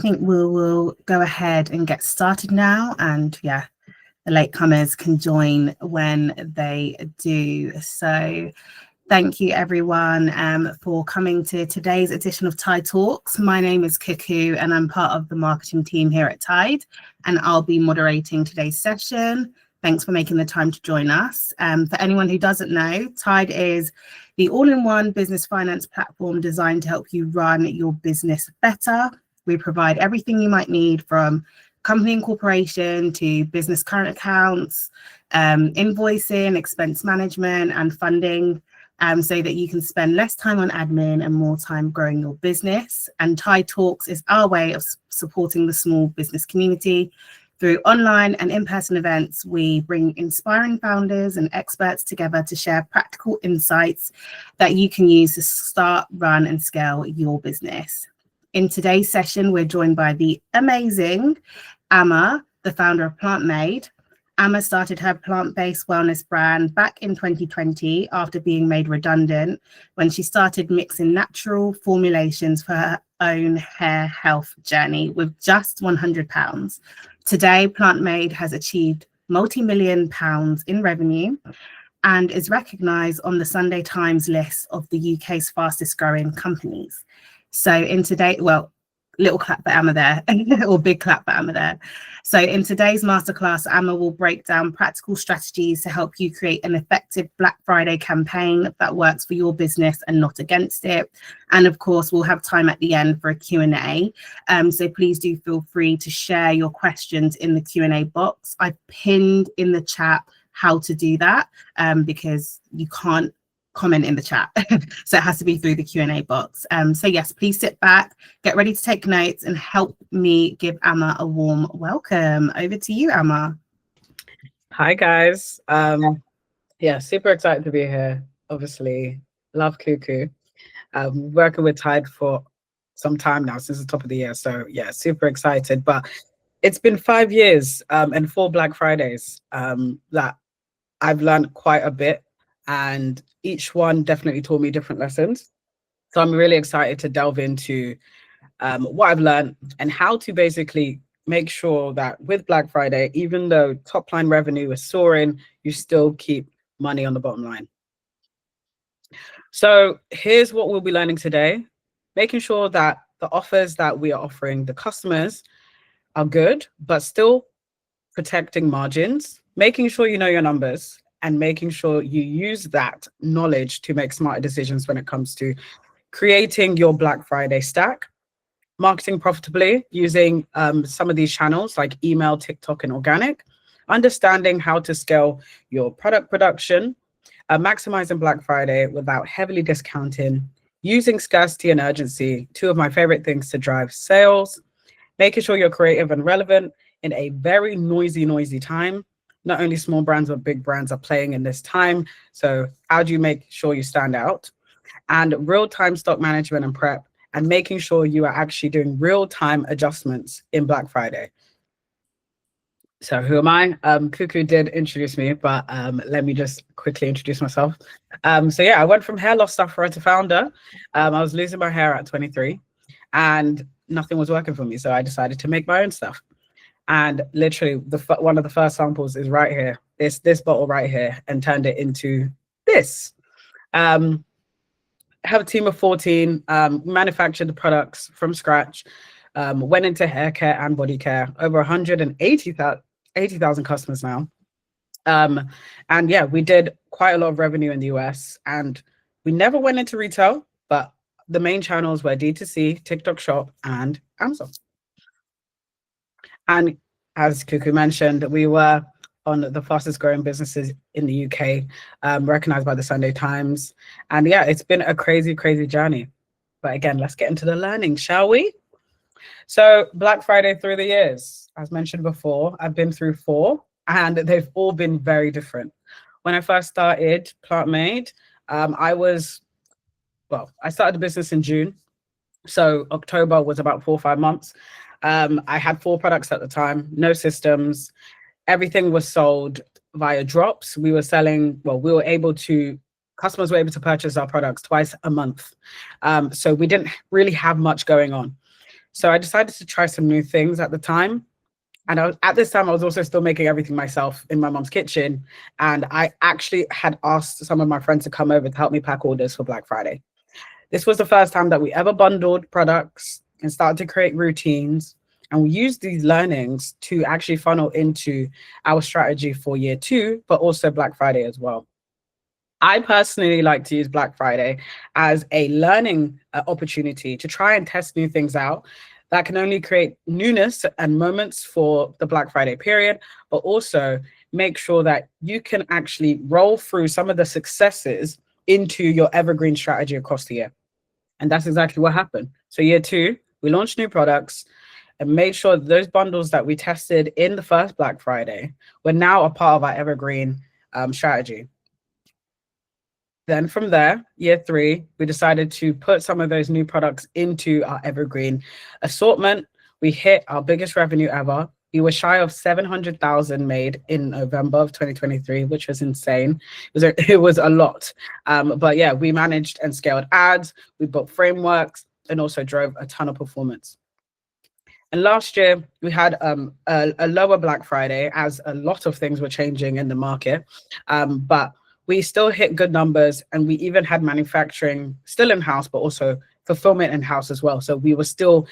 think we will go ahead and get started now. And yeah, the latecomers can join when they do. So thank you everyone for coming to today's edition of Tide Talks. My name is Cuckoo and I'm part of the marketing team here at Tide, and I'll be moderating today's session. Thanks for making the time to join us. For anyone who doesn't know, Tide is the all-in-one business finance platform designed to help you run your business better. We provide everything you might need, from company incorporation to business current accounts, invoicing, expense management and funding, so that you can spend less time on admin and more time growing your business. And Tide Talks is our way of supporting the small business community. Through online and in-person events, we bring inspiring founders and experts together to share practical insights that you can use to start, run and scale your business. In today's session, we're joined by the amazing Ama, the founder of Plantmade. Ama started her plant-based wellness brand back in 2020 after being made redundant when she started mixing natural formulations for her own hair health journey with just £100. Today, Plantmade has achieved multi-million pounds in revenue and is recognised on the Sunday Times list of the UK's fastest growing companies. So in today, well, little clap for Ama there, or big clap for Ama there. So in today's masterclass, Ama will break down practical strategies to help you create an effective Black Friday campaign that works for your business and not against it. And of course, we'll have time at the end for a Q&A. So please do feel free to share your questions in the Q&A box. I've pinned in the chat how to do that because you can't comment in the chat. So it has to be through the Q&A box. So yes, please sit back, get ready to take notes and help me give Ama a warm welcome. Over to you, Ama. Hi guys. Yeah, super excited to be here. Obviously, love Cuckoo. Working with Tide for some time now, since the top of the year. So yeah, super excited. But it's been 5 years and 4 Black Fridays that I've learned quite a bit, and each one definitely taught me different lessons. So I'm really excited to delve into what I've learned and how to basically make sure that with Black Friday, even though top line revenue is soaring, you still keep money on the bottom line. So here's what we'll be learning today: making sure that the offers that we are offering the customers are good, but still protecting margins, making sure you know your numbers, and making sure you use that knowledge to make smarter decisions when it comes to creating your Black Friday stack, marketing profitably using some of these channels like email, TikTok, and organic, understanding how to scale your product production, maximizing Black Friday without heavily discounting, using scarcity and urgency, 2 of my favorite things to drive sales, making sure you're creative and relevant in a very noisy time. Not only small brands, but big brands are playing in this time. So how do you make sure you stand out? And real-time stock management and prep, and making sure you are actually doing real-time adjustments in Black Friday. So who am I? Cuckoo did introduce me, but let me just quickly introduce myself. So yeah, I went from hair loss sufferer to founder. I was losing my hair at 23 and nothing was working for me. So I decided to make my own stuff. And literally one of the first samples is right here, this bottle right here, and turned it into this. I have a team of 14, manufactured the products from scratch, went into hair care and body care, over 180,000 customers now. And yeah, we did quite a lot of revenue in the US, and we never went into retail, but the main channels were D2C, TikTok Shop, and Amazon. And as Cuckoo mentioned, we were on the fastest growing businesses in the UK, recognized by the Sunday Times. And yeah, it's been a crazy journey. But again, let's get into the learning, shall we? So Black Friday through the years, as mentioned before, I've been through 4 and they've all been very different. When I first started Plantmade, I started the business in June. So October was about 4 or 5 months. I had 4 products at the time, no systems. Everything was sold via drops. We were selling, customers were able to purchase our products twice a month. So we didn't really have much going on. So I decided to try some new things at the time. And at this time, I was also still making everything myself in my mom's kitchen. And I actually had asked some of my friends to come over to help me pack orders for Black Friday. This was the first time that we ever bundled products and started to create routines. And we used these learnings to actually funnel into our strategy for year 2, but also Black Friday as well. I personally like to use Black Friday as a learning opportunity to try and test new things out that can only create newness and moments for the Black Friday period, but also make sure that you can actually roll through some of the successes into your evergreen strategy across the year. And that's exactly what happened. So year 2, we launched new products and made sure that those bundles that we tested in the first Black Friday were now a part of our evergreen strategy. Then from there, year 3, we decided to put some of those new products into our evergreen assortment. We hit our biggest revenue ever. We were shy of 700,000 made in November of 2023, which was insane. It was a lot. But yeah, we managed and scaled ads. We built frameworks and also drove a ton of performance. And last year, we had a lower Black Friday as a lot of things were changing in the market. But we still hit good numbers, and we even had manufacturing still in-house, but also fulfillment in-house as well. So we were still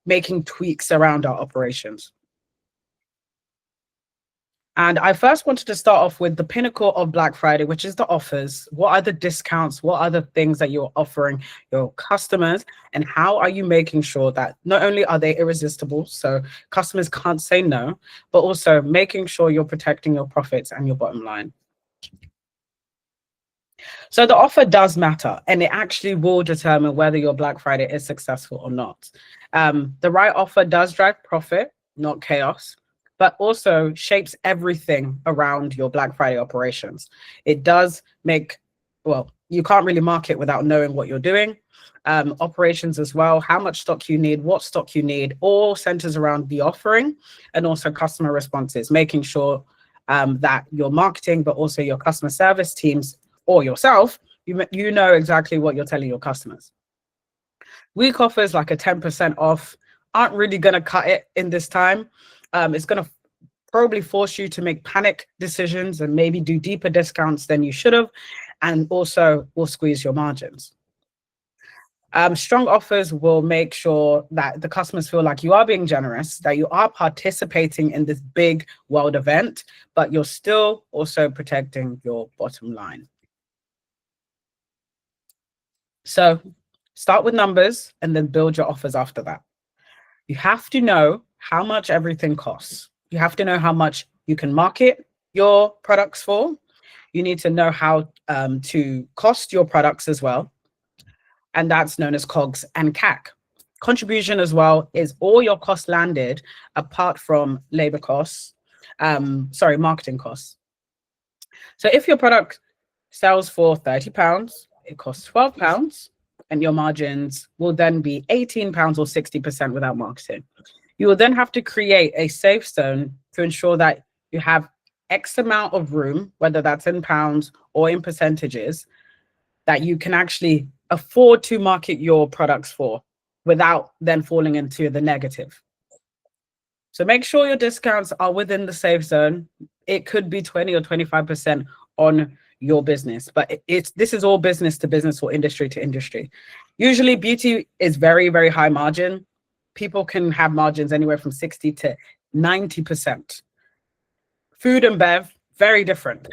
making tweaks around our operations. And I first wanted to start off with the pinnacle of Black Friday, which is the offers. What are the discounts? What are the things that you're offering your customers? And how are you making sure that not only are they irresistible, so customers can't say no, but also making sure you're protecting your profits and your bottom line? So the offer does matter, and it actually will determine whether your Black Friday is successful or not. The right offer does drive profit, not chaos, but also shapes everything around your Black Friday operations. It does make, well, you can't really market without knowing what you're doing. Operations as well, how much stock you need, what stock you need, all centers around the offering, and also customer responses, making sure that your marketing, but also your customer service teams or yourself, you know exactly what you're telling your customers. Week offers like a 10% off aren't really going to cut it in this time. It's going to probably force you to make panic decisions and maybe do deeper discounts than you should have, and also will squeeze your margins. Strong offers will make sure that the customers feel like you are being generous, that you are participating in this big world event, but you're still also protecting your bottom line. So start with numbers and then build your offers after that. You have to know how much everything costs. You have to know how much you can market your products for. You need to know how to cost your products as well. And that's known as COGS and CAC. Contribution as well is all your costs landed apart from labor costs, marketing costs. So if your product sells for £30, it costs £12, and your margins will then be £18 or 60% without marketing. You will then have to create a safe zone to ensure that you have X amount of room, whether that's in pounds or in percentages, that you can actually afford to market your products for without then falling into the negative. So make sure your discounts are within the safe zone. It could be 20 or 25% on your business, but this is all business to business or industry to industry. Usually beauty is very, very high margin. People can have margins anywhere from 60 to 90%. Food and bev, very different.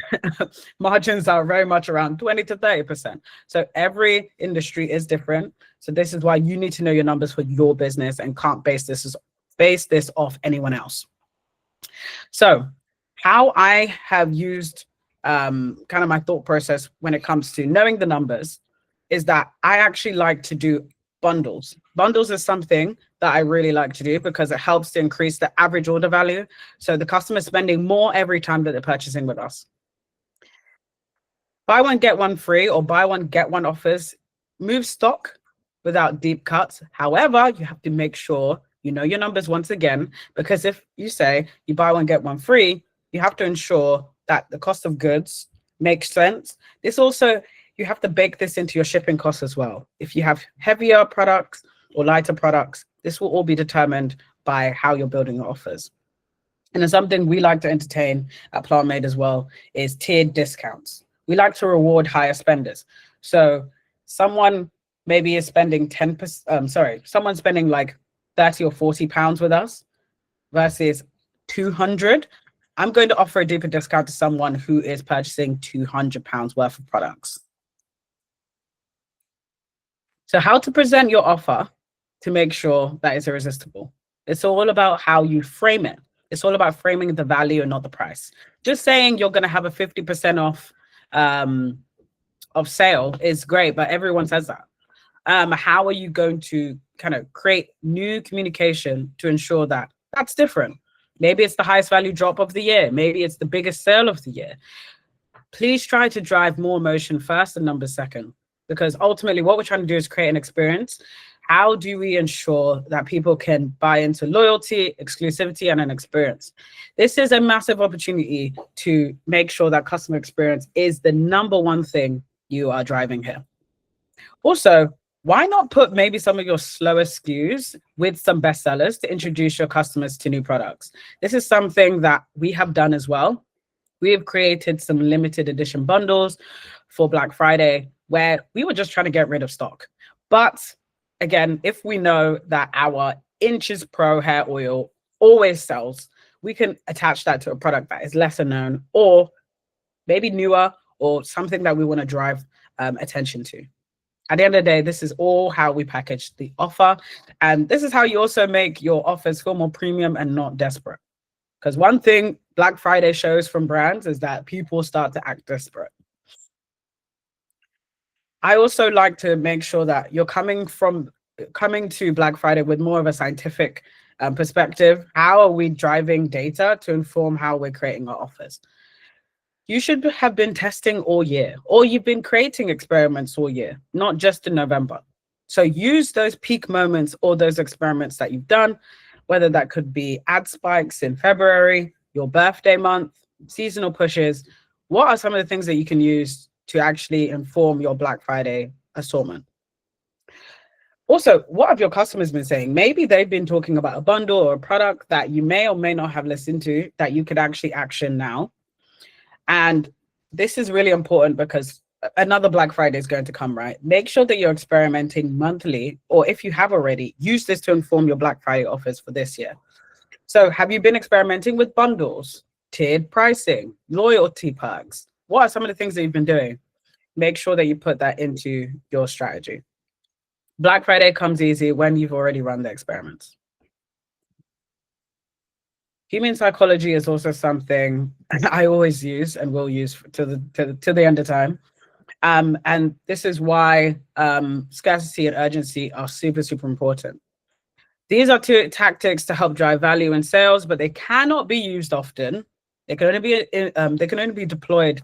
Margins are very much around 20 to 30%. So every industry is different. So this is why you need to know your numbers for your business and can't base this off anyone else. So how I have used kind of my thought process when it comes to knowing the numbers is that I actually like to do bundles. Bundles is something that I really like to do because it helps to increase the average order value. So the customer is spending more every time that they're purchasing with us. Buy one, get one free, or buy one, get one offers move stock without deep cuts. However, you have to make sure you know your numbers once again, because if you say you buy one, get one free, you have to ensure that the cost of goods makes sense. This also, you have to bake this into your shipping costs as well. If you have heavier products or lighter products, This will all be determined by how you're building your offers. And then something we like to entertain at Plantmade as well is tiered discounts. We like to reward higher spenders. So someone maybe is spending 10%, someone's spending like 30 or 40 pounds with us versus 200. I'm going to offer a deeper discount to someone who is purchasing 200 pounds worth of products. So how to present your offer to make sure that it's irresistible. It's all about how you frame it. It's all about framing the value and not the price. Just saying you're going to have a 50% off of sale is great, but everyone says that. How are you going to kind of create new communication to ensure that that's different? Maybe it's the highest value drop of the year. Maybe it's the biggest sale of the year. Please try to drive more emotion first and numbers second, because ultimately what we're trying to do is create an experience. How do we ensure that people can buy into loyalty, exclusivity, and an experience? This is a massive opportunity to make sure that customer experience is the number one thing you are driving here. Also, why not put maybe some of your slower SKUs with some bestsellers to introduce your customers to new products? This is something that we have done as well. We have created some limited edition bundles for Black Friday where we were just trying to get rid of stock. But again, if we know that our Inches Pro hair oil always sells, we can attach that to a product that is lesser known or maybe newer or something that we want to drive attention to. At the end of the day, this is all how we package the offer. And this is how you also make your offers feel more premium and not desperate. Because one thing Black Friday shows from brands is that people start to act desperate. I also like to make sure that you're coming to Black Friday with more of a scientific perspective. How are we driving data to inform how we're creating our offers? You should have been testing all year, or you've been creating experiments all year, not just in November. So use those peak moments or those experiments that you've done, whether that could be ad spikes in February, your birthday month, seasonal pushes. What are some of the things that you can use to actually inform your Black Friday assortment? Also, what have your customers been saying? Maybe they've been talking about a bundle or a product that you may or may not have listened to that you could actually action now. And this is really important because another Black Friday is going to come, right? Make sure that you're experimenting monthly, or if you have already, use this to inform your Black Friday offers for this year. So have you been experimenting with bundles, tiered pricing, loyalty perks? What are some of the things that you've been doing? Make sure that you put that into your strategy. Black Friday comes easy when you've already run the experiments. Human psychology is also something I always use and will use to the end of time. And this is why scarcity and urgency are super, super important. These are two tactics to help drive value in sales, but they cannot be used often. They can only be deployed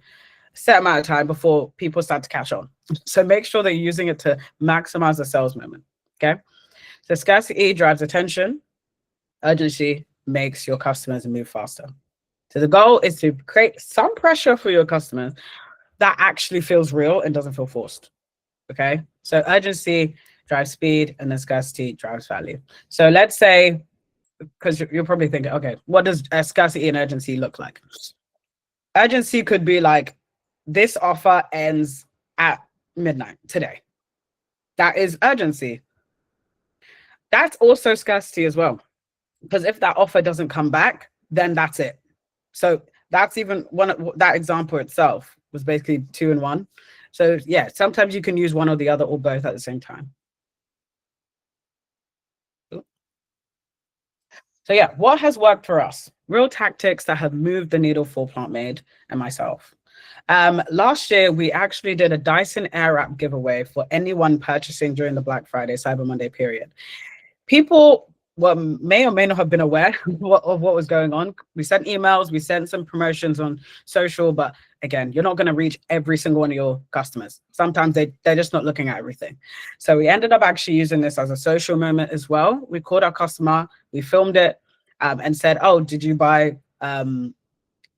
a set amount of time before people start to catch on. So make sure that you're using it to maximize the sales moment. Okay. So scarcity drives attention. Urgency makes your customers move faster. So the goal is to create some pressure for your customers that actually feels real and doesn't feel forced. Okay. So urgency drives speed and then scarcity drives value. So let's say, because you're probably thinking, okay, what does scarcity and urgency look like? Urgency could be like, this offer ends at midnight today. That is urgency. That's also scarcity as well. Because if that offer doesn't come back, then that's it. So that's even that example itself was basically 2 in 1. So yeah, sometimes you can use one or the other or both at the same time. So yeah, what has worked for us? Real tactics that have moved the needle for Plantmade and myself. Last year, we actually did a Dyson Airwrap giveaway for anyone purchasing during the Black Friday, Cyber Monday period. People may or may not have been aware of what was going on. We sent emails, we sent some promotions on social, but again, you're not going to reach every single one of your customers. Sometimes they're just not looking at everything. So we ended up actually using this as a social moment as well. We called our customer, we filmed it and said, oh, did you buy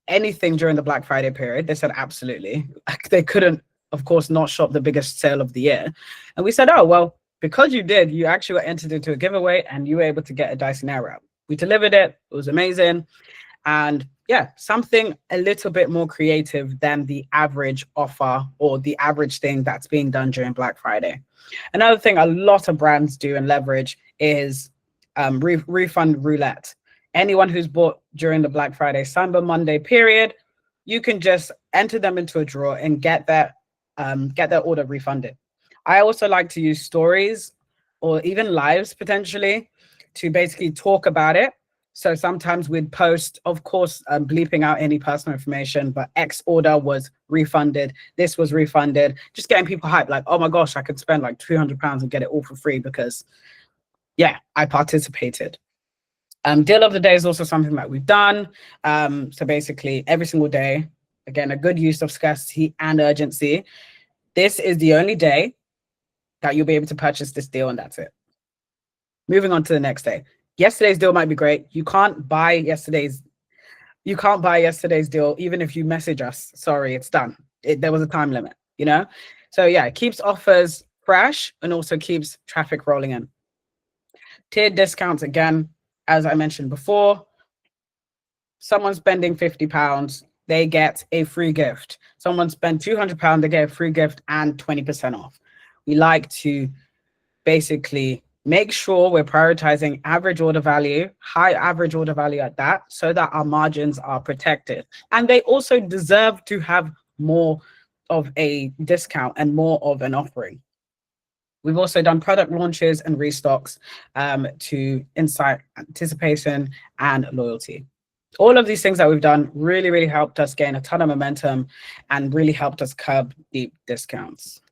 anything during the Black Friday period? They said, absolutely. They couldn't, of course, not shop the biggest sale of the year. And we said, oh, well, because you did, you actually were entered into a giveaway and you were able to get a Dyson Airwrap. We delivered it. It was amazing. And yeah, something a little bit more creative than the average offer or the average thing that's being done during Black Friday. Another thing a lot of brands do and leverage is refund roulette. Anyone who's bought during the Black Friday, Cyber Monday period, you can just enter them into a draw and get their order refunded. I also like to use stories or even lives potentially to basically talk about it. So sometimes we'd post, of course, bleeping out any personal information, but X order was refunded. This was refunded. Just getting people hyped, like, oh my gosh, I could spend like £200 and get it all for free because, yeah, I participated. Deal of the day is also something that we've done. So basically, every single day, again, a good use of scarcity and urgency. This is the only day that you'll be able to purchase this deal, and that's it. Moving on to the next day. Yesterday's deal might be great. You can't buy yesterday's deal, even if you message us. Sorry, it's done. There was a time limit, you know? So yeah, it keeps offers fresh and also keeps traffic rolling in. Tiered discounts, again, as I mentioned before, someone spending £50, they get a free gift. Someone spend £200, they get a free gift and 20% off. We like to basically make sure we're prioritizing average order value, high average order value at that, so that our margins are protected. And they also deserve to have more of a discount and more of an offering. We've also done product launches and restocks to incite anticipation and loyalty. All of these things that we've done really, really helped us gain a ton of momentum and really helped us curb deep discounts.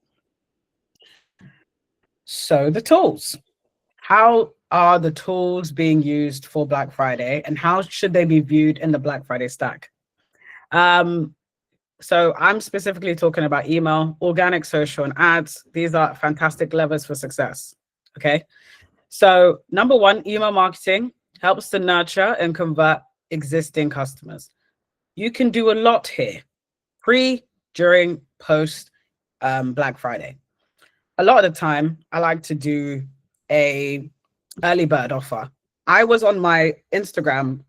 So the tools. How are the tools being used for Black Friday and how should they be viewed in the Black Friday stack? So I'm specifically talking about email, organic, social, and ads. These are fantastic levers for success. Okay. So number one, email marketing helps to nurture and convert existing customers. You can do a lot here, pre, during, post Black Friday. A lot of the time, I like to do a early bird offer. I was on my Instagram,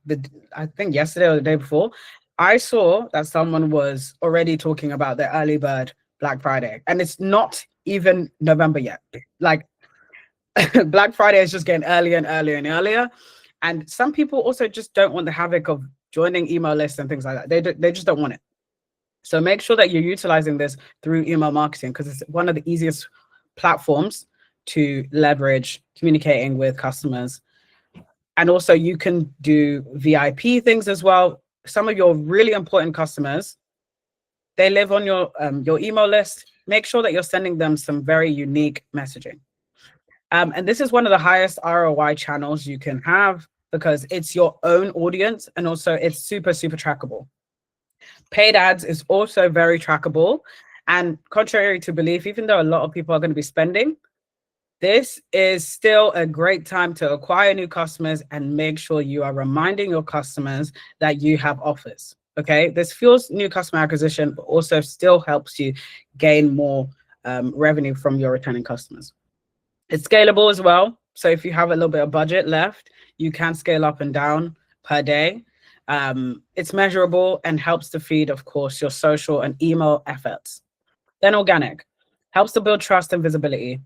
I think yesterday or the day before, I saw that someone was already talking about the early bird Black Friday, and it's not even November yet. Like Black Friday is just getting earlier and earlier and earlier. And some people also just don't want the havoc of joining email lists and things like that. They just don't want it. So make sure that you're utilizing this through email marketing because it's one of the easiest platforms to leverage communicating with customers. And also you can do VIP things as well. Some of your really important customers, they live on your email list. Make sure that you're sending them some very unique messaging. And this is one of the highest ROI channels you can have because it's your own audience and also it's super, super trackable. Paid ads is also very trackable. And contrary to belief, even though a lot of people are going to be spending, this is still a great time to acquire new customers and make sure you are reminding your customers that you have offers. Okay, this fuels new customer acquisition, but also still helps you gain more revenue from your returning customers. It's scalable as well. So if you have a little bit of budget left, you can scale up and down per day. It's measurable and helps to feed, of course, your social and email efforts. Then organic helps to build trust and visibility.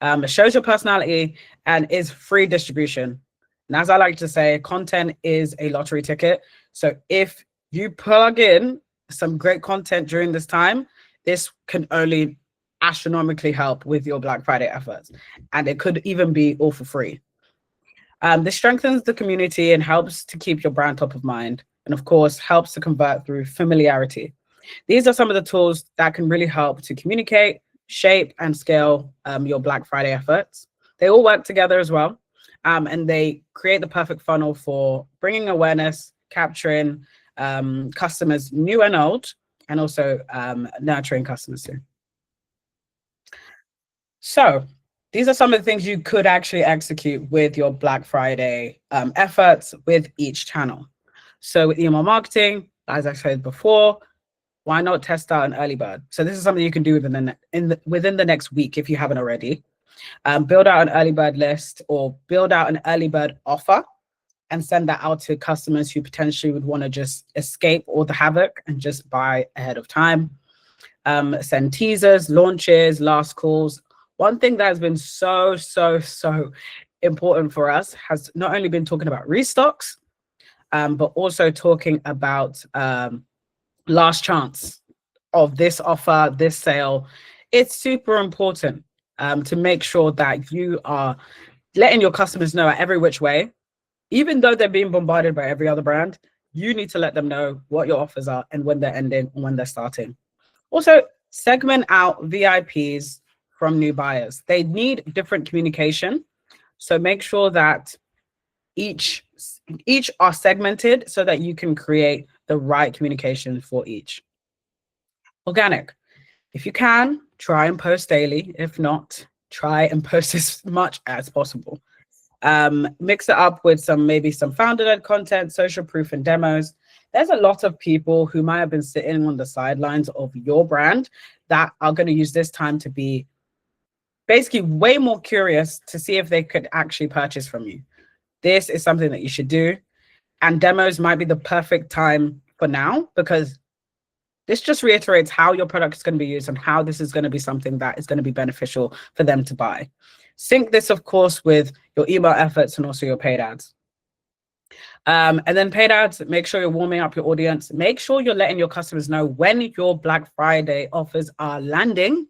It shows your personality and is free distribution. And as I like to say, content is a lottery ticket. So if you plug in some great content during this time, this can only astronomically help with your Black Friday efforts. And it could even be all for free. This strengthens the community and helps to keep your brand top of mind. And of course, helps to convert through familiarity. These are some of the tools that can really help to communicate, shape, and scale your Black Friday efforts. They all work together as well. And they create the perfect funnel for bringing awareness, capturing customers new and old, and also nurturing customers too. So these are some of the things you could actually execute with your Black Friday efforts with each channel. So with email marketing, as I said before, why not test out an early bird? So this is something you can do within the next week if you haven't already. Build out an early bird list or build out an early bird offer and send that out to customers who potentially would want to just escape all the havoc and just buy ahead of time. Send teasers, launches, last calls. One thing that has been so important for us has not only been talking about restocks, but also talking about last chance of this offer, this sale. It's super important to make sure that you are letting your customers know at every which way, even though they're being bombarded by every other brand, you need to let them know what your offers are and when they're ending and when they're starting. Also, segment out VIPs from new buyers. They need different communication. So make sure that each are segmented so that you can create the right communication for each. Organic. If you can, try and post daily. If not, try and post as much as possible. Mix it up with maybe some founder-led content, social proof and demos. There's a lot of people who might have been sitting on the sidelines of your brand that are going to use this time to be basically way more curious to see if they could actually purchase from you. This is something that you should do. And demos might be the perfect time for now, because this just reiterates how your product is going to be used and how this is going to be something that is going to be beneficial for them to buy. Sync this, of course, with your email efforts and also your paid ads. And then paid ads, make sure you're warming up your audience. Make sure you're letting your customers know when your Black Friday offers are landing.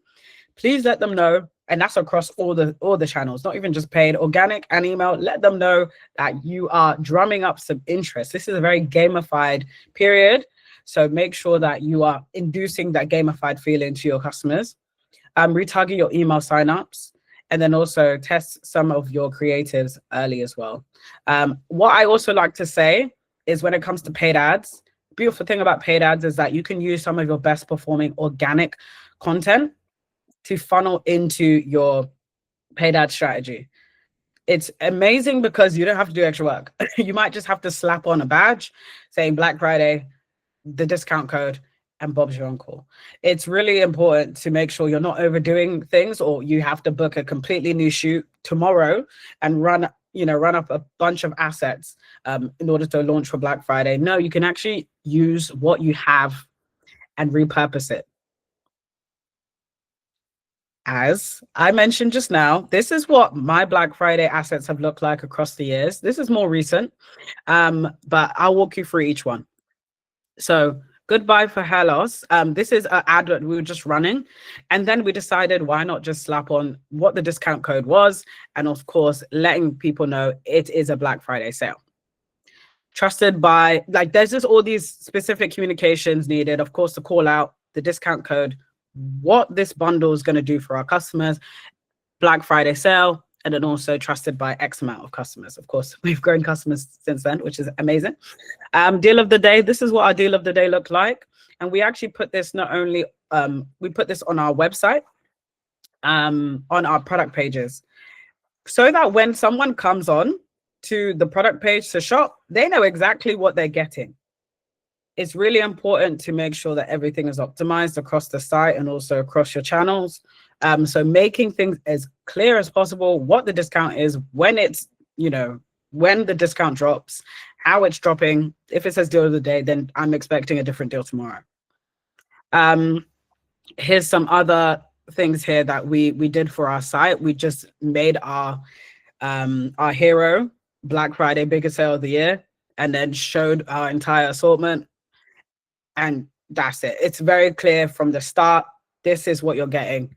Please let them know. And that's across all the channels, not even just paid, organic and email. Let them know that you are drumming up some interest. This is a very gamified period. So make sure that you are inducing that gamified feeling to your customers. Retarget your email signups, and then also test some of your creatives early as well. What I also like to say is when it comes to paid ads, the beautiful thing about paid ads is that you can use some of your best performing organic content to funnel into your paid ad strategy. It's amazing because you don't have to do extra work. You might just have to slap on a badge saying Black Friday, the discount code, and Bob's your uncle. It's really important to make sure you're not overdoing things, or you have to book a completely new shoot tomorrow and run up a bunch of assets in order to launch for Black Friday. No, you can actually use what you have and repurpose it. As I mentioned just now, this is what my Black Friday assets have looked like across the years. This is more recent, but I'll walk you through each one. So goodbye for hair loss. This is an ad that we were just running. And then we decided, why not just slap on what the discount code was? And of course, letting people know it is a Black Friday sale. Trusted by, there's just all these specific communications needed. Of course, the call out, the discount code, what this bundle is going to do for our customers, Black Friday sale, and then also trusted by X amount of customers. Of course, we've grown customers since then, which is amazing. Deal of the day. This is what our deal of the day looked like. And we actually put this we put this on our website, on our product pages, so that when someone comes on to the product page to shop, they know exactly what they're getting. It's really important to make sure that everything is optimized across the site and also across your channels. So making things as clear as possible, what the discount is, when it's, when the discount drops, how it's dropping. If it says deal of the day, then I'm expecting a different deal tomorrow. Here's some other things here that we did for our site. We just made our hero Black Friday biggest sale of the year, and then showed our entire assortment. And that's it. It's very clear from the start. This is what you're getting.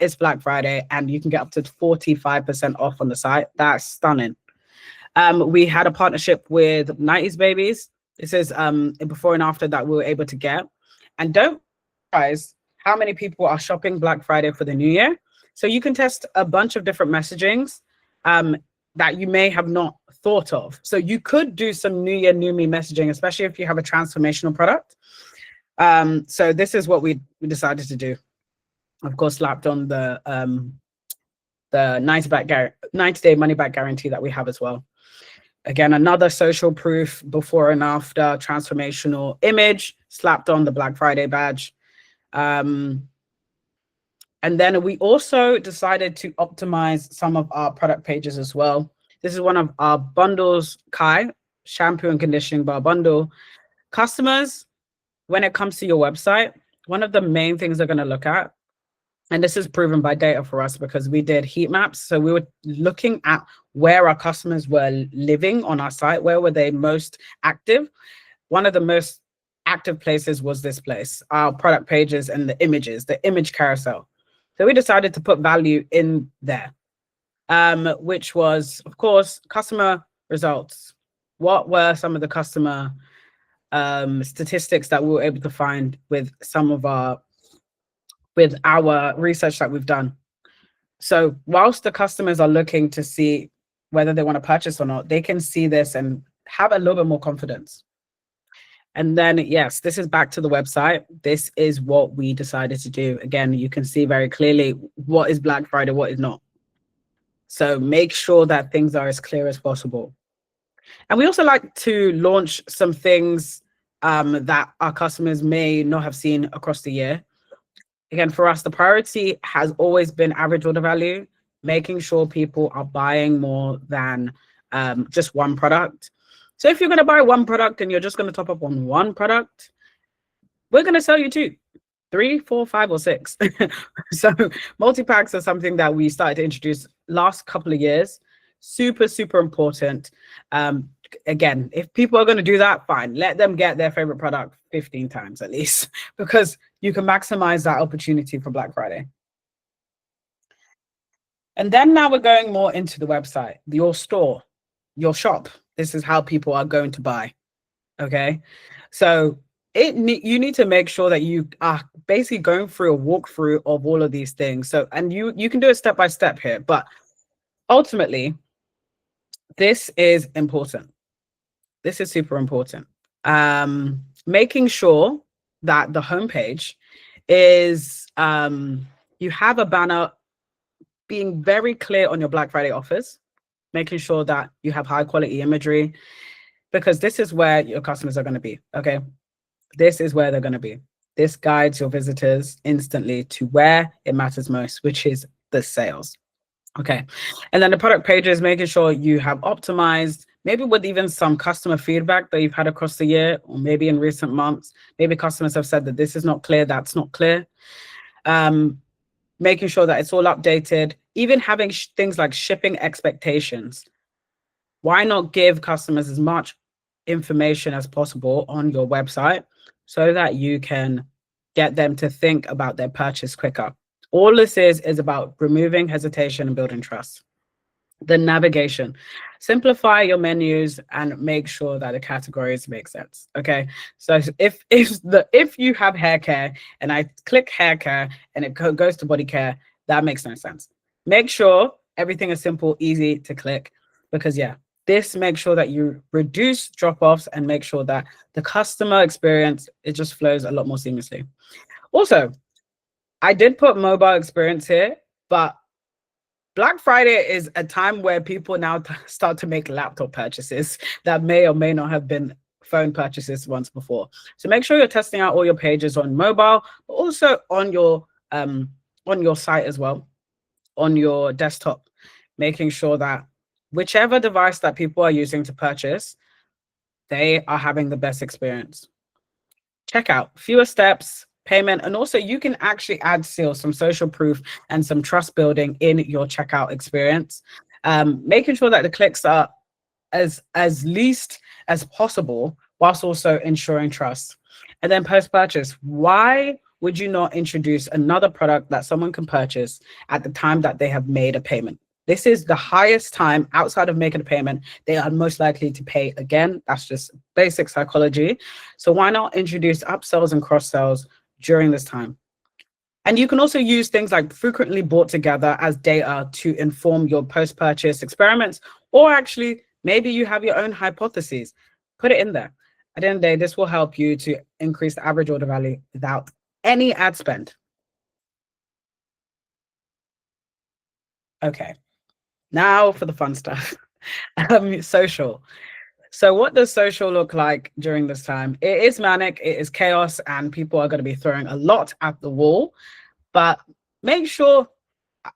It's Black Friday, and you can get up to 45% off on the site. That's stunning. We had a partnership with 90s Babies. This is before and after that we were able to get. And don't realize how many people are shopping Black Friday for the new year. So you can test a bunch of different messagings that you may have not thought of. So you could do some new year, new me messaging, especially if you have a transformational product. So this is what we decided to do. Of course, slapped on the 90-day money back guarantee that we have as well. Again, another social proof before and after transformational image, slapped on the Black Friday badge. And then we also decided to optimize some of our product pages as well. This is one of our bundles, Kai, shampoo and conditioning bar bundle. Customers, when it comes to your website, one of the main things they're going to look at, and this is proven by data for us because we did heat maps. So we were looking at where our customers were living on our site, where were they most active. One of the most active places was this place, our product pages and the images, the image carousel. So we decided to put value in there, which was, of course, customer results. What were some of the customer statistics that we were able to find with some of our research that we've done? So whilst the customers are looking to see whether they want to purchase or not, they can see this and have a little bit more confidence. And then, yes, this is back to the website. This is what we decided to do. Again, you can see very clearly what is Black Friday, what is not. So make sure that things are as clear as possible. And we also like to launch some things that our customers may not have seen across the year. Again, for us, the priority has always been average order value, making sure people are buying more than just one product. So if you're going to buy one product and you're just going to top up on one product, we're going to sell you 2, 3, 4, 5, or 6. So multi-packs are something that we started to introduce last couple of years. Super, super important. Again, if people are going to do that, fine. Let them get their favorite product 15 times at least, because you can maximize that opportunity for Black Friday. And then now we're going more into the website, your store, your shop. This is how people are going to buy. Okay. So you need to make sure that you are basically going through a walkthrough of all of these things. So, and you can do it step by step here, but ultimately, this is important. This is super important. Making sure that the homepage is, you have a banner, being very clear on your Black Friday offers, making sure that you have high quality imagery, because this is where your customers are going to be. Okay. This is where they're going to be. This guides your visitors instantly to where it matters most, which is the sales. Okay. And then the product pages, making sure you have optimized, maybe with even some customer feedback that you've had across the year, or maybe in recent months, maybe customers have said that this is not clear, that's not clear. Making sure that it's all updated, even having things like shipping expectations. Why not give customers as much information as possible on your website so that you can get them to think about their purchase quicker? All this is about removing hesitation and building trust. The navigation, simplify your menus and make sure that the categories make sense. Okay, so if you have hair care and I click hair care and it goes to body care, that makes no sense. Make sure everything is simple, easy to click, because yeah, this makes sure that you reduce drop-offs and make sure that the customer experience, it just flows a lot more seamlessly. Also, I did put mobile experience here, but Black Friday is a time where people now start to make laptop purchases that may or may not have been phone purchases once before. So make sure you're testing out all your pages on mobile, but also on your site as well, on your desktop, making sure that whichever device that people are using to purchase, they are having the best experience. Checkout, fewer steps, payment, and also you can actually add still some social proof and some trust building in your checkout experience, making sure that the clicks are as least as possible whilst also ensuring trust. And then post-purchase, why would you not introduce another product that someone can purchase at the time that they have made a payment? This is the highest time outside of making a payment they are most likely to pay again. That's just basic psychology. So why not introduce upsells and cross-sells during this time? And you can also use things like frequently bought together as data to inform your post-purchase experiments, or actually maybe you have your own hypotheses. Put it in there. At the end of the day, this will help you to increase the average order value without any ad spend. Okay, now for the fun stuff. Social. So what does social look like during this time? It is manic, it is chaos, and people are going to be throwing a lot at the wall. But make sure,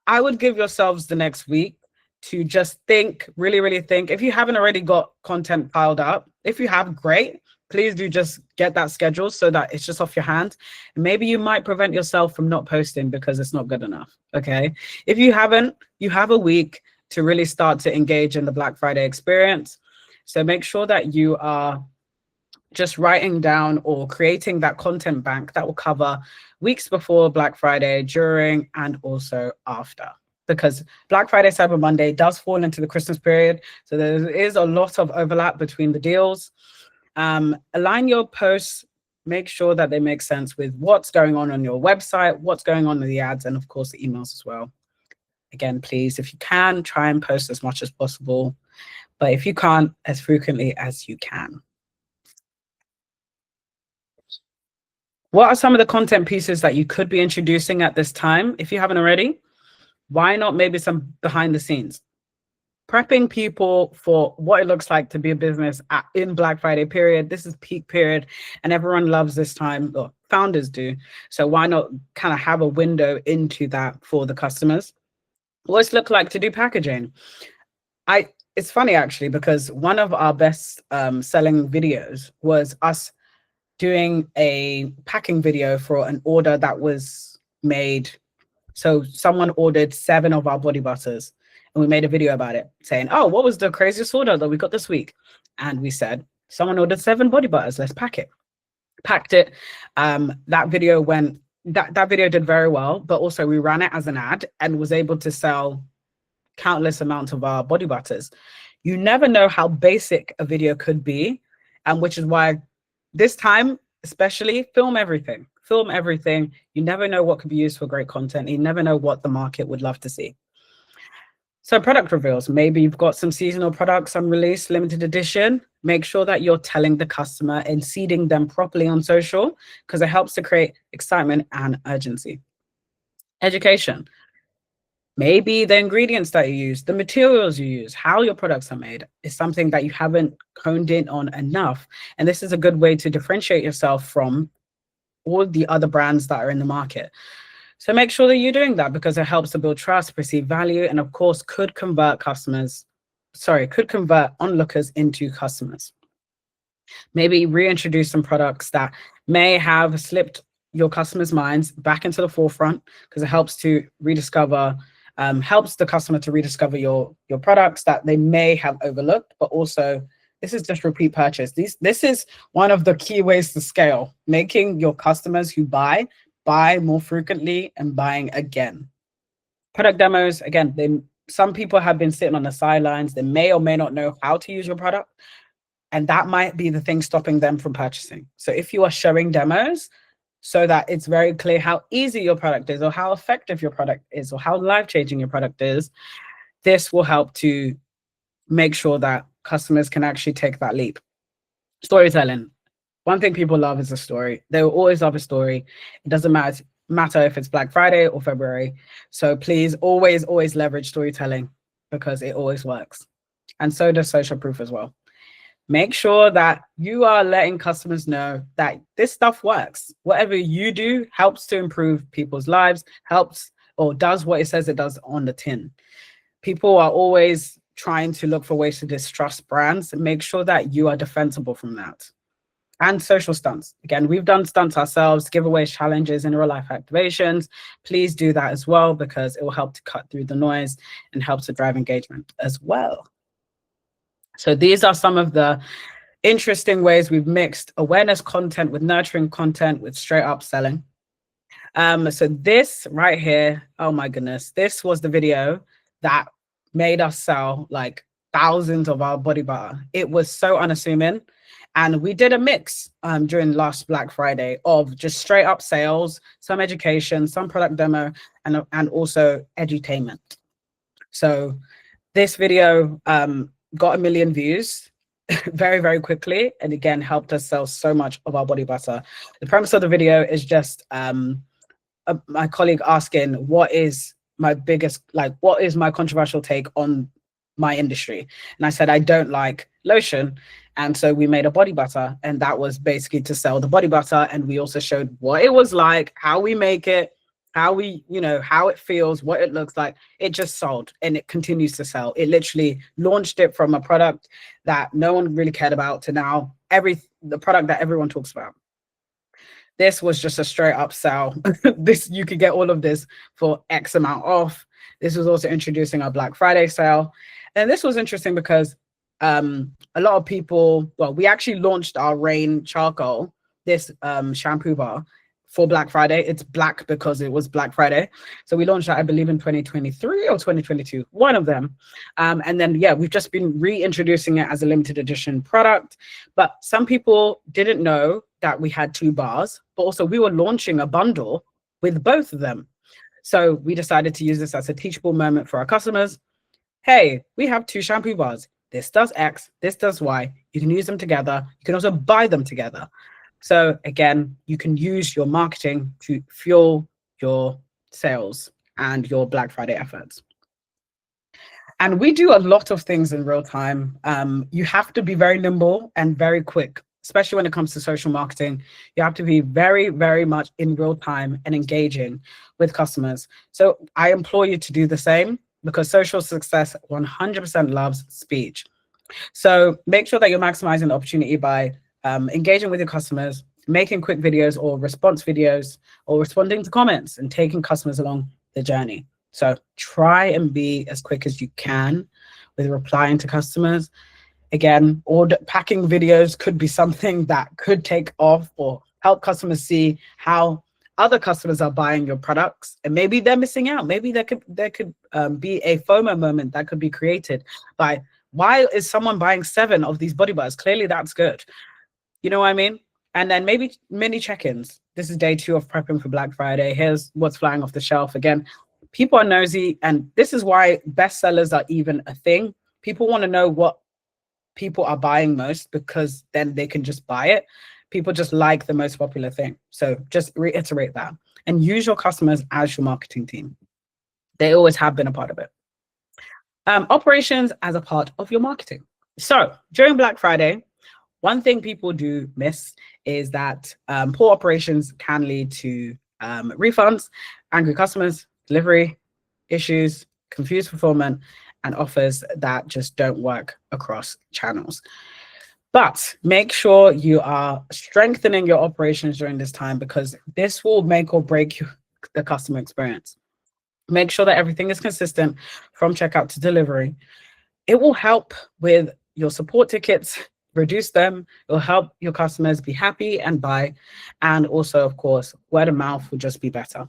I would give yourselves the next week to just think, really, really think. If you haven't already got content piled up, if you have, great. Please do just get that scheduled so that it's just off your hand. And maybe you might prevent yourself from not posting because it's not good enough. Okay. If you haven't, you have a week to really start to engage in the Black Friday experience. So make sure that you are just writing down or creating that content bank that will cover weeks before Black Friday, during, and also after. Because Black Friday, Cyber Monday does fall into the Christmas period. So there is a lot of overlap between the deals. Align your posts, make sure that they make sense with what's going on your website, what's going on in the ads, and of course the emails as well. Again, please, if you can, try and post as much as possible. But if you can't, as frequently as you can. What are some of the content pieces that you could be introducing at this time? If you haven't already, why not maybe some behind the scenes? Prepping people for what it looks like to be a business in Black Friday period. This is peak period and everyone loves this time, or founders do. So why not kind of have a window into that for the customers? What's it look like to do packaging? It's funny actually, because one of our best selling videos was us doing a packing video for an order that was made. So someone ordered 7 of our body butters and we made a video about it saying, oh, what was the craziest order that we got this week? And we said, someone ordered 7 body butters, let's pack it. Packed it. That video went, that video did very well, but also we ran it as an ad and was able to sell countless amounts of our body butters. You never know how basic a video could be, and which is why this time, especially, film everything. Film everything. You never know what could be used for great content. You never know what the market would love to see. So product reveals, maybe you've got some seasonal products unreleased, limited edition. Make sure that you're telling the customer and seeding them properly on social, because it helps to create excitement and urgency. Education. Maybe the ingredients that you use, the materials you use, how your products are made is something that you haven't honed in on enough. And this is a good way to differentiate yourself from all the other brands that are in the market. So make sure that you're doing that, because it helps to build trust, perceive value, and of course could convert onlookers into customers. Maybe reintroduce some products that may have slipped your customers' minds back into the forefront, because it helps to rediscover, helps the customer to rediscover your products that they may have overlooked. But also, this is just repeat purchase. This is one of the key ways to scale, making your customers who buy more frequently and buying again. Product demos, again, some people have been sitting on the sidelines. They may or may not know how to use your product, and that might be the thing stopping them from purchasing. So if you are showing demos so that it's very clear how easy your product is, or how effective your product is, or how life-changing your product is, this will help to make sure that customers can actually take that leap. Storytelling. One thing people love is a story. They will always love a story. It doesn't matter if it's Black Friday or February. So please always leverage storytelling, because it always works. And so does social proof as well. Make sure that you are letting customers know that this stuff works. Whatever you do helps to improve people's lives, helps or does what it says it does on the tin. People are always trying to look for ways to distrust brands. Make sure that you are defensible from that. And social stunts. Again, we've done stunts ourselves, giveaways, challenges, and real life activations. Please do that as well, because it will help to cut through the noise and help to drive engagement as well. So these are some of the interesting ways we've mixed awareness content with nurturing content with straight up selling. So this right here, oh my goodness, this was the video that made us sell like thousands of our body butter. It was so unassuming. And we did a mix during last Black Friday of just straight up sales, some education, some product demo, and also edutainment. So this video got 1 million views very, very 't and again, helped us sell so much of our body butter. The premise of the video is just my colleague asking, what is my controversial take on my industry? And I said, I don't like lotion. And so we made a body butter, and that was basically to sell the body butter. And we also showed what it was like, how we make it, how we, how it feels, what it looks like. It just sold and it continues to sell. It literally launched it from a product that no one really cared about to now the product that everyone talks about. This was just a straight up sell. This, you could get all of this for X amount off. This was also introducing our Black Friday sale. And this was interesting because a lot of people, well, we actually launched our Rain Charcoal, this shampoo bar, for Black Friday. It's black because it was Black Friday. So we launched that, I believe, in 2023 or 2022, one of them. And then, yeah, we've just been reintroducing it as a limited edition product. But some people didn't know that we had 2 bars, but also we were launching a bundle with both of them. So we decided to use this as a teachable moment for our customers. Hey, we have 2 shampoo bars. This does X, this does Y. You can use them together. You can also buy them together. So again, you can use your marketing to fuel your sales and your Black Friday efforts. And we do a lot of things in real time. You have to be very nimble and very quick, especially when it comes to social marketing. You have to be very, very much in real time and engaging with customers. So I implore you to do the same, because social success 100% loves speech. So make sure that you're maximizing the opportunity by engaging with your customers, making quick videos or response videos, or responding to comments and taking customers along the journey. So try and be as quick as you can with replying to customers. Again, order packing videos could be something that could take off or help customers see how other customers are buying your products, and maybe they're missing out. Maybe there could be a FOMO moment that could be created by, why is someone buying 7 of these body bars? Clearly that's good. You know what I mean? And then maybe mini check-ins. This is day 2 of prepping for Black Friday. Here's what's flying off the shelf. Again, people are nosy, and this is why bestsellers are even a thing. People want to know what people are buying most, because then they can just buy it. People just like the most popular thing. So just reiterate that and use your customers as your marketing team. They always have been a part of it. Operations as a part of your marketing. So during Black Friday, one thing people do miss is that poor operations can lead to refunds, angry customers, delivery issues, confused fulfillment, and offers that just don't work across channels. But make sure you are strengthening your operations during this time, because this will make or break the customer experience. Make sure that everything is consistent from checkout to delivery. It will help with your support tickets, reduce them. It'll help your customers be happy and buy. And also, of course, word of mouth will just be better.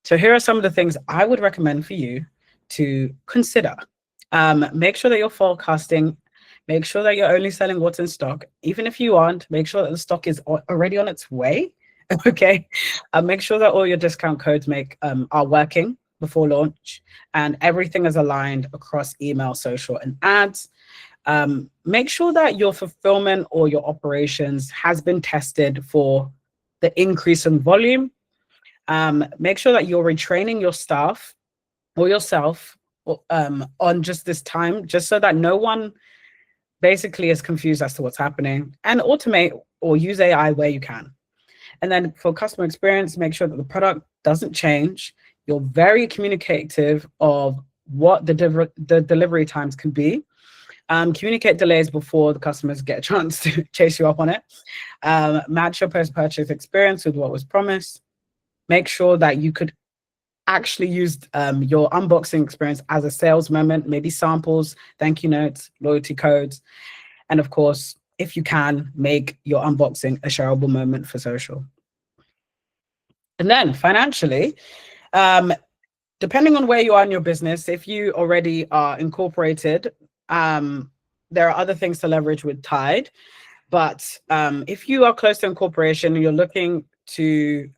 So here are some of the things I would recommend for you to consider. Make sure that you're forecasting. Make sure that you're only selling what's in stock. Even if you aren't, make sure that the stock is already on its way. Okay. Make sure that all your discount codes are working before launch, and everything is aligned across email, social, and ads. Make sure that your fulfillment or your operations has been tested for the increase in volume. Make sure that you're retraining your staff or yourself on just this time, just so that no one basically is confused as to what's happening, and automate or use AI where you can. And then for customer experience, make sure that the product doesn't change. You're very communicative of what the delivery times can be. Communicate delays before the customers get a chance to chase you up on it. Match your post-purchase experience with what was promised. Make sure that you could actually use your unboxing experience as a sales moment, maybe samples, thank you notes, loyalty codes. And of course, if you can, make your unboxing a shareable moment for social. And then financially, depending on where you are in your business, if you already are incorporated, there are other things to leverage with Tide. But if you are close to incorporation, you're looking to,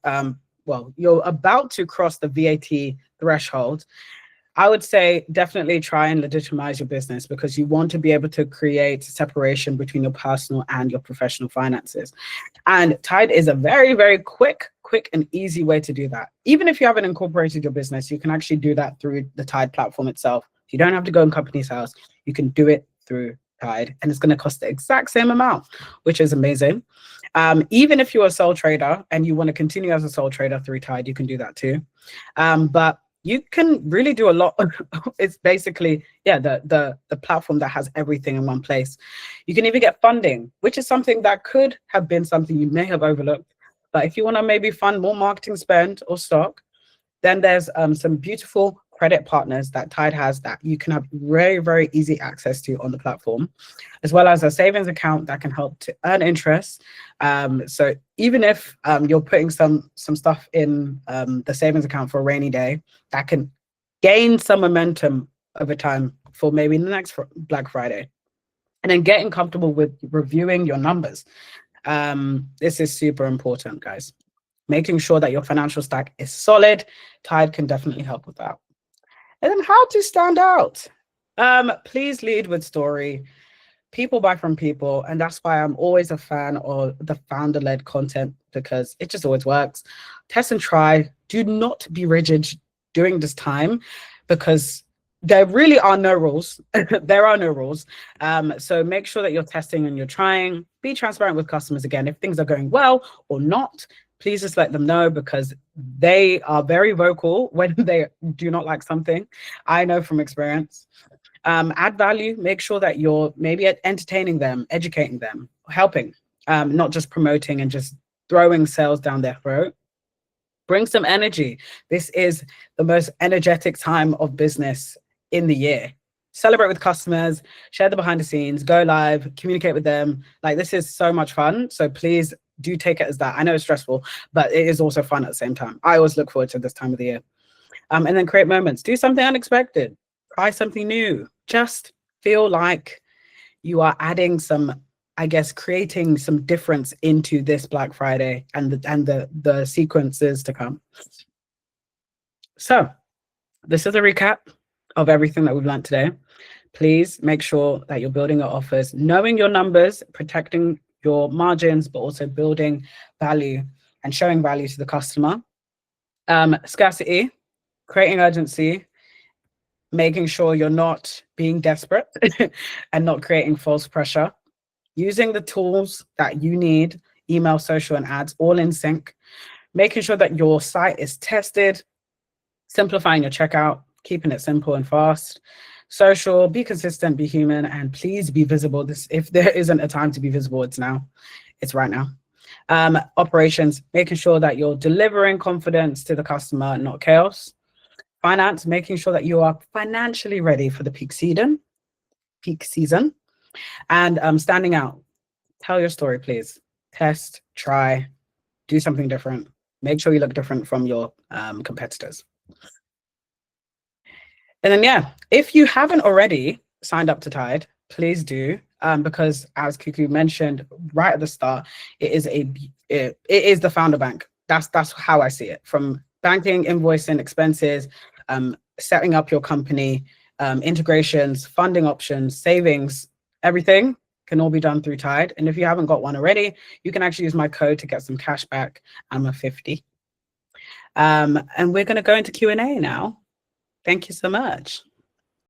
you're about to cross the VAT threshold, I would say definitely try and legitimize your business, because you want to be able to create separation between your personal and your professional finances. And Tide is a very, very quick and easy way to do that. Even if you haven't incorporated your business, you can actually do that through the Tide platform itself. You don't have to go in company's house. You can do it through Tide, and it's going to cost the exact same amount, which is amazing. Even if you're a sole trader and you want to continue as a sole trader through Tide, you can do that too. But you can really do a lot. It's basically, yeah, the platform that has everything in one place. You can even get funding, which is something that could have been something you may have overlooked. But if you want to maybe fund more marketing spend or stock, then there's some beautiful credit partners that Tide has that you can have very, very easy access to on the platform, as well as a savings account that can help to earn interest. So even if you're putting some stuff in the savings account for a rainy day, that can gain some momentum over time for maybe the next Black Friday. And then getting comfortable with reviewing your numbers. This is super important, guys. Making sure that your financial stack is solid. Tide can definitely help with that. And then how to stand out. Please lead with story. People buy from people. And that's why I'm always a fan of the founder-led content, because it just always works. Test and try. Do not be rigid during this time, because there really are no rules. There are no rules. So make sure that you're testing and you're trying. Be transparent with customers again. If things are going well or not, please just let them know, because they are very vocal when they do not like something. I know from experience. Add value. Make sure that you're maybe entertaining them, educating them, helping, not just promoting and just throwing sales down their throat. Bring some energy. This is the most energetic time of business in the year. Celebrate with customers, share the behind the scenes, go live, communicate with them. Like, this is so much fun. So please do take it as that. I know it's stressful, but it is also fun at the same time. I always look forward to this time of the year. And then create moments. Do something unexpected. Try something new. Just feel like you are adding some, I guess, creating some difference into this Black Friday and the sequences to come. So this is a recap of everything that we've learned today. Please make sure that you're building your offers, knowing your numbers, protecting your margins, but also building value and showing value to the customer. Scarcity, creating urgency, making sure you're not being desperate and not creating false pressure. Using the tools that you need, email, social, and ads, all in sync. Making sure that your site is tested, simplifying your checkout, keeping it simple and fast. Social, be consistent, be human, and please be visible. If there isn't a time to be visible, it's now. It's right now. Operations, making sure that you're delivering confidence to the customer, not chaos. Finance, making sure that you are financially ready for the peak season. And standing out. Tell your story, please. Test, try, do something different. Make sure you look different from your competitors. And then, yeah, if you haven't already signed up to Tide, please do, because as Kuku mentioned right at the start, it is the founder bank. That's how I see it. From banking, invoicing, expenses, setting up your company, integrations, funding options, savings, everything can all be done through Tide. And if you haven't got one already, you can actually use my code to get some cash back. I'm a 50. And we're going to go into Q&A now. Thank you so much.